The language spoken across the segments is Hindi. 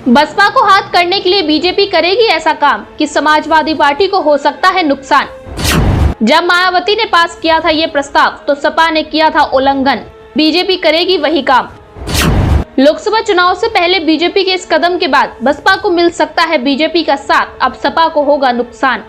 बसपा को हाथ करने के लिए बीजेपी करेगी ऐसा काम कि समाजवादी पार्टी को हो सकता है नुकसान। जब मायावती ने पास किया था ये प्रस्ताव तो सपा ने किया था उल्लंघन, बीजेपी करेगी वही काम। लोकसभा चुनाव से पहले बीजेपी के इस कदम के बाद बसपा को मिल सकता है बीजेपी का साथ, अब सपा को होगा नुकसान।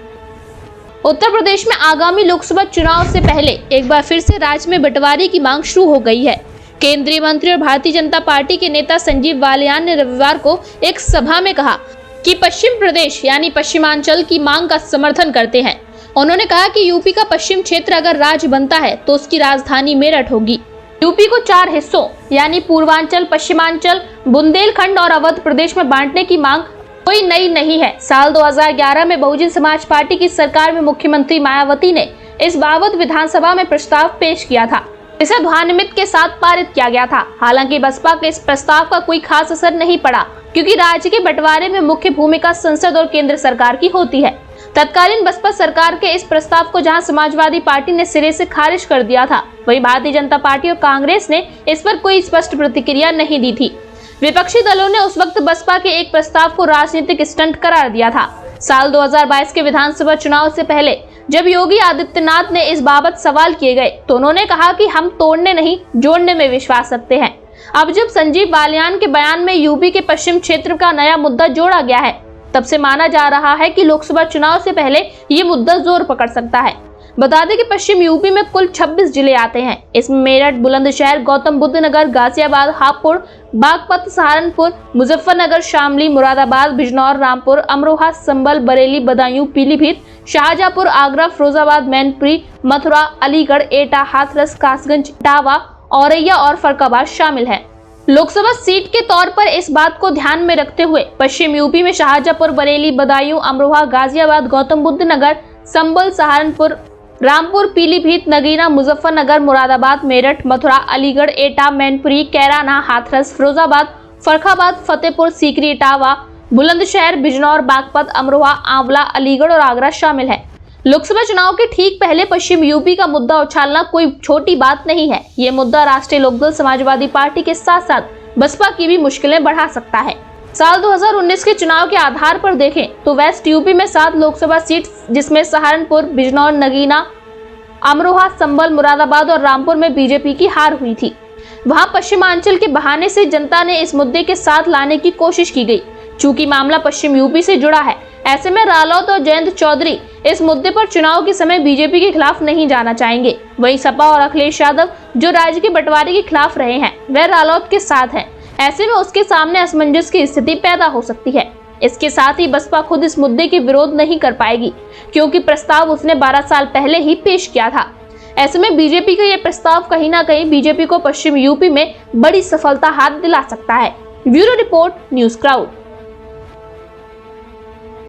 उत्तर प्रदेश में आगामी लोकसभा चुनाव से पहले एक बार फिर से राज्य में बंटवारे की मांग शुरू हो गई है। केंद्रीय मंत्री और भारतीय जनता पार्टी के नेता संजीव बालियान ने रविवार को एक सभा में कहा कि पश्चिम प्रदेश यानी पश्चिमांचल की मांग का समर्थन करते हैं। उन्होंने कहा कि यूपी का पश्चिम क्षेत्र अगर राज्य बनता है तो उसकी राजधानी मेरठ होगी। यूपी को 4 हिस्सों यानी पूर्वांचल, पश्चिमांचल, बुंदेलखंड और अवध प्रदेश में बांटने की मांग कोई नई नहीं है। साल 2011 में बहुजन समाज पार्टी की सरकार में मुख्यमंत्री मायावती ने इस बाबत विधानसभा में प्रस्ताव पेश किया था। इसे ध्वनिमत के साथ पारित किया गया था। हालांकि बसपा के इस प्रस्ताव का कोई खास असर नहीं पड़ा, क्योंकि राज्य के बंटवारे में मुख्य भूमिका संसद और केंद्र सरकार की होती है। तत्कालीन बसपा सरकार के इस प्रस्ताव को जहां समाजवादी पार्टी ने सिरे से खारिज कर दिया था, वहीं भारतीय जनता पार्टी और कांग्रेस ने इस पर कोई स्पष्ट प्रतिक्रिया नहीं दी थी। विपक्षी दलों ने उस वक्त बसपा के एक प्रस्ताव को राजनीतिक स्टंट करार दिया था। साल 2022 के विधानसभा चुनाव से पहले जब योगी आदित्यनाथ ने इस बाबत सवाल किए गए तो उन्होंने कहा कि हम तोड़ने नहीं जोड़ने में विश्वास रखते हैं। अब जब संजीव बालियान के बयान में यूपी के पश्चिम क्षेत्र का नया मुद्दा जोड़ा गया है, तब से माना जा रहा है कि लोकसभा चुनाव से पहले ये मुद्दा जोर पकड़ सकता है। बता दें कि पश्चिम यूपी में कुल 26 जिले आते हैं। इसमें मेरठ, बुलंदशहर, गौतम बुद्ध नगर, गाजियाबाद, हापुड़, बागपत, सहारनपुर, मुजफ्फरनगर, शामली, मुरादाबाद, बिजनौर, रामपुर, अमरोहा, संभल, बरेली, बदायूं, पीलीभीत, शाहजहांपुर, आगरा, फिरोजाबाद, मैनपुरी, मथुरा, अलीगढ़, एटा, हाथरस, कासगंज, इटावा, औरैया और फर्रुखाबाद शामिल है। लोकसभा सीट के तौर पर इस बात को ध्यान में रखते हुए पश्चिम यूपी में शाहजहांपुर, बरेली, बदायूं, अमरोहा, गाजियाबाद, गौतम बुद्ध नगर, संभल, सहारनपुर, रामपुर, पीलीभीत, नगीना, मुजफ्फरनगर, मुरादाबाद, मेरठ, मथुरा, अलीगढ़, एटा, मैनपुरी, कैराना, हाथरस, फिरोजाबाद, फर्रुखाबाद, फतेहपुर सीकरी, इटावा, बुलंदशहर, बिजनौर, बागपत, अमरोहा, आंवला, अलीगढ़ और आगरा शामिल है। लोकसभा चुनाव के ठीक पहले पश्चिम यूपी का मुद्दा उछालना कोई छोटी बात नहीं है। ये मुद्दा राष्ट्रीय लोकदल समाजवादी पार्टी के साथ साथ बसपा की भी मुश्किलें बढ़ा सकता है। साल 2019 के चुनाव के आधार पर देखें तो वेस्ट यूपी में 7 लोकसभा सीट, जिसमें सहारनपुर, बिजनौर, नगीना, अमरोहा, संभल, मुरादाबाद और रामपुर में बीजेपी की हार हुई थी। वहां पश्चिमांचल के बहाने से जनता ने इस मुद्दे के साथ लाने की कोशिश की गई। चूंकि मामला पश्चिम यूपी से जुड़ा है, ऐसे में रालोद और जयंत चौधरी इस मुद्दे पर चुनाव के समय बीजेपी के खिलाफ नहीं जाना चाहेंगे। वहीं सपा और अखिलेश यादव, जो राज्य के बंटवारे के खिलाफ रहे हैं, वह रालोद के साथ हैं। ऐसे में उसके सामने असमंजस की स्थिति पैदा हो सकती है। इसके साथ ही बसपा खुद इस मुद्दे के विरोध नहीं कर पाएगी, क्योंकि प्रस्ताव उसने 12 साल पहले ही पेश किया था। ऐसे में बीजेपी का यह प्रस्ताव कहीं ना कहीं बीजेपी को पश्चिम यूपी में बड़ी सफलता हाथ दिला सकता है। Bureau report, news crowd.